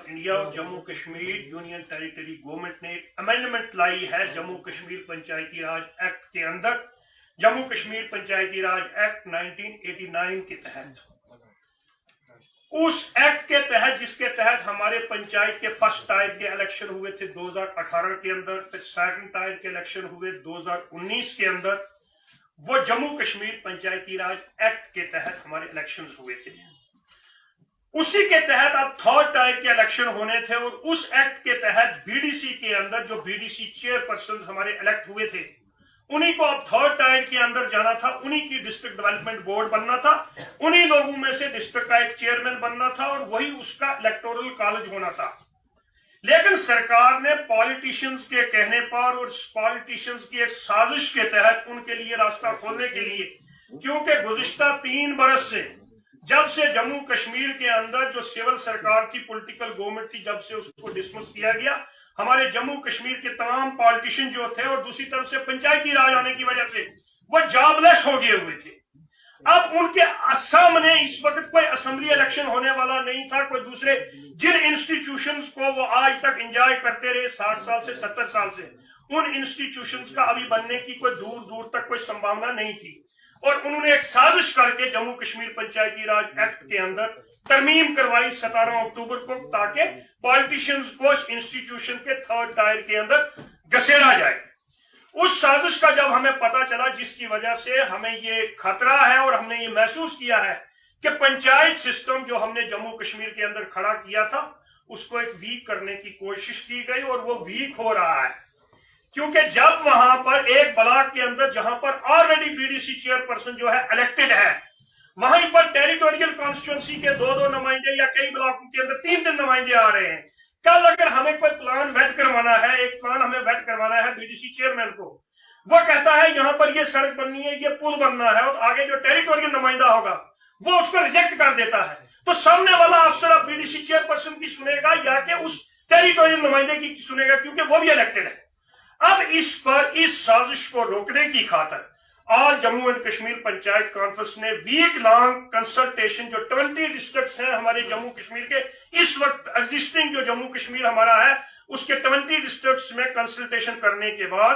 Of India اور Jammu Kashmir union territory government نے ایک امینڈمنٹ لائی ہے جموں کشمیر پنچایتی راج ایکٹ کے اندر، جموں کشمیر پنچایتی راج ایکٹ 1989 کے تحت۔ اس ایکٹ کے تحت جس کے تحت ہمارے پنچایت کے فرسٹ ٹائر کے الیکشن ہوئے تھے 2018 کے اندر، پھر سیکنڈ ٹائر کے الیکشن ہوئے 2019 کے اندر، وہ جموں کشمیر پنچایتی راج ایکٹ کے تحت ہمارے الیکشنز ہوئے تھے۔ اسی کے تحت اب تھرڈ ٹائر کے الیکشن ہونے تھے اور اس ایکٹ کے تحت بی ڈی سی کے اندر جو B D C chairperson ہمارے الیکٹ ہوئے تھے، انہی کو اب تھرڈ ٹائر کے اندر جانا تھا، انہی کی ڈسٹرکٹ ڈیولپمنٹ بورڈ بننا تھا، انہی لوگوں میں سے ڈسٹرکٹ کا ایک چیئرمین بننا تھا اور وہی اس کا الیکٹورل کالج ہونا تھا۔ لیکن سرکار نے پالیٹیشنز کے کہنے پر اور پالیٹیشنز کی ایک سازش کے تحت ان کے لیے راستہ کھولنے کے لیے، کیونکہ گزشتہ 3 برس سے جب سے جموں کشمیر کے اندر جو سول سرکار تھی، پولیٹیکل گورنمنٹ تھی، جب سے اس کو ڈسمس کیا گیا، ہمارے جموں کشمیر کے تمام پالیٹیشن جو تھے اور دوسری طرف سے پنچایتی راج آنے کی وجہ سے وہ جاب لیس ہو گئے ہوئے تھے۔ اب ان کے سامنے اس وقت کوئی اسمبلی الیکشن ہونے والا نہیں تھا، کوئی دوسرے جن انسٹیٹیوشنز کو وہ آج تک انجوائے کرتے رہے 60 سال سے 70 سال سے، ان انسٹیٹیوشنز کا ابھی بننے کی کوئی دور دور تک کوئی سمبھاونا نہیں تھی، اور انہوں نے ایک سازش کر کے جموں کشمیر پنچایتی راج ایکٹ کے اندر ترمیم کروائی 17 اکتوبر کو، تاکہ پالیٹیشنز کو اس انسٹیٹیوشن کے تھرڈ ٹائر کے اندر گھسیڑا جائے۔ اس سازش کا جب ہمیں پتا چلا، جس کی وجہ سے ہمیں یہ خطرہ ہے اور ہم نے یہ محسوس کیا ہے کہ پنچایت سسٹم جو ہم نے جموں کشمیر کے اندر کھڑا کیا تھا، اس کو ایک ویک کرنے کی کوشش کی گئی اور وہ ویک ہو رہا ہے، کیونکہ جب وہاں پر ایک بلاک کے اندر جہاں پر already B D C chairperson جو ہے الیکٹڈ ہے، وہیں پر ٹیریٹوریل کانسٹیچوئنسی کے 2 نمائندے یا کئی بلاکوں کے اندر 3 نمائندے آ رہے ہیں۔ کل اگر ہمیں کوئی پلان ویٹ کروانا ہے، ایک پلان ہمیں ویٹ کروانا ہے بی ڈی سی چیئرمین کو، وہ کہتا ہے یہاں پر یہ سڑک بننی ہے، یہ پل بننا ہے، اور آگے جو ٹیریٹوریل نمائندہ ہوگا وہ اس کو ریجیکٹ کر دیتا ہے، تو سامنے والا افسر اب B D C chairperson کی سنے گا یا کہ اس ٹیریٹوریل نمائندے کی سنے گا، کیونکہ وہ بھی الیکٹڈ ہے۔ اب اس پر اس سازش کو روکنے کی خاطر آل جموں اینڈ کشمیر پنچایت کانفرنس نے ویک لانگ کنسلٹیشن، جو 20 ڈسٹرکٹس ہیں ہمارے جموں کشمیر کے، اس وقت ایگزسٹنگ جو جموں کشمیر ہمارا ہے اس کے 20 ڈسٹرکٹس میں کنسلٹیشن کرنے کے بعد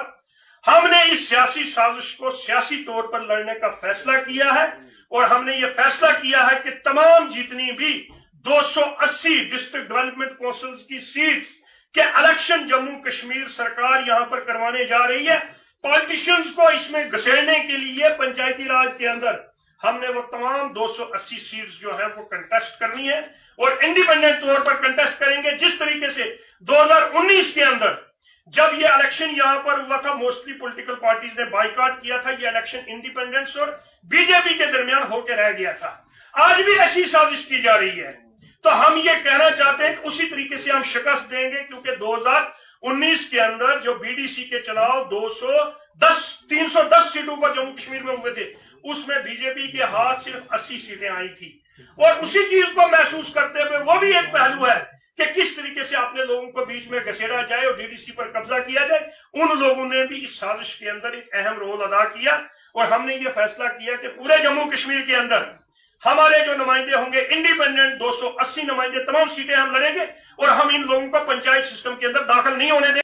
ہم نے اس سیاسی سازش کو سیاسی طور پر لڑنے کا فیصلہ کیا ہے، اور ہم نے یہ فیصلہ کیا ہے کہ تمام جتنی بھی 280 ڈسٹرکٹ ڈیولپمنٹ کونسلز کی سیٹس کہ الیکشن جموں کشمیر سرکار یہاں پر کروانے جا رہی ہے، پالیٹیشنز کو اس میں گھسیڑنے کے لیے پنچایتی راج کے اندر ہم نے وہ تمام 280 سیٹس جو ہیں وہ کنٹیسٹ کرنی ہے، اور انڈیپینڈنٹ طور پر کنٹیسٹ کریں گے، جس طریقے سے 2019 کے اندر جب یہ الیکشن یہاں پر ہوا تھا، موسٹلی پولیٹیکل پارٹیز نے بائیکاٹ کیا تھا، یہ الیکشن انڈیپینڈنس اور بی جے پی کے درمیان ہو کے رہ گیا تھا۔ آج بھی ایسی سازش کی جا رہی ہے، تو ہم یہ کہنا چاہتے ہیں کہ اسی طریقے سے ہم شکست دیں گے، کیونکہ 2019 کے اندر جو بی ڈی سی کے چناؤ 310 سیٹوں پر جموں کشمیر میں ہوئے تھے، اس میں بی جے پی کے ہاتھ صرف 80 سیٹیں آئی تھی، اور اسی چیز کو محسوس کرتے ہوئے وہ بھی ایک پہلو ہے کہ کس طریقے سے اپنے لوگوں کو بیچ میں گھسیڑا جائے اور ڈی ڈی سی پر قبضہ کیا جائے۔ ان لوگوں نے بھی اس سازش کے اندر ایک اہم رول ادا کیا، اور ہم نے یہ فیصلہ کیا کہ پورے جموں کشمیر کے اندر ہمارے جو نمائندے ہوں گے انڈیپینڈنٹ 280 نمائندے، تمام سیٹیں ہم لڑیں گے، اور ہم ان لوگوں کو پنچایت سسٹم کے اندر داخل نہیں ہونے دیں